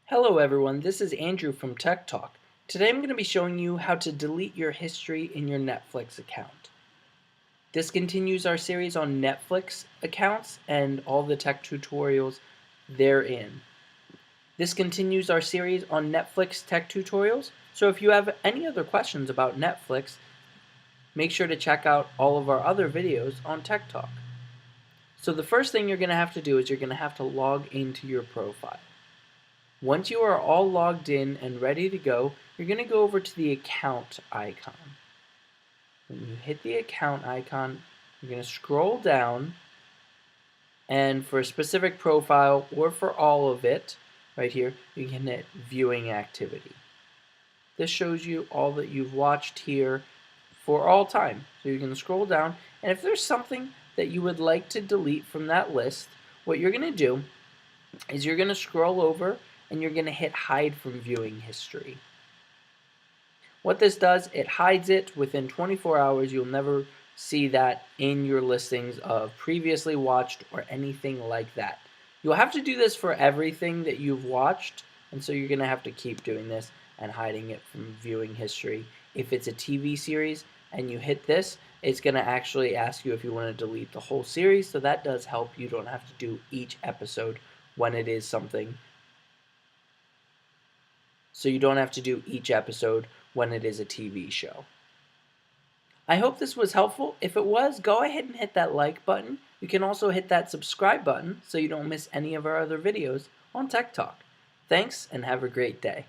Hello everyone, this is Andrew from Tech Talk. Today I'm going to be showing you how to delete your history in your Netflix account. This continues our series on Netflix accounts and all the tech tutorials therein. This continues our series on Netflix tech tutorials, so if you have any other questions about Netflix, make sure to check out all of our other videos on Tech Talk. So the first thing you're going to have to do is you're going to have to log into your profile. Once you are all logged in and ready to go, you're going to go over to the account icon. When you hit the account icon, you're going to scroll down, and for a specific profile or for all of it, right here, you can hit viewing activity. This shows you all that you've watched here for all time. So you can scroll down, and if there's something that you would like to delete from that list, what you're going to do is you're going to scroll over and you're going to hit hide from viewing history. What this does, it hides it within 24 hours. You'll never see that in your listings of previously watched or anything like that. You'll have to do this for everything that you've watched, and so you're going to have to keep doing this and hiding it from viewing history. If it's a TV series and you hit this, it's going to actually ask you if you want to delete the whole series, so that does help. You don't have to do each episode when it is something. So you don't have to do each episode when it is a TV show. I hope this was helpful. If it was, go ahead and hit that like button. You can also hit that subscribe button so you don't miss any of our other videos on Tech Talk. Thanks and have a great day.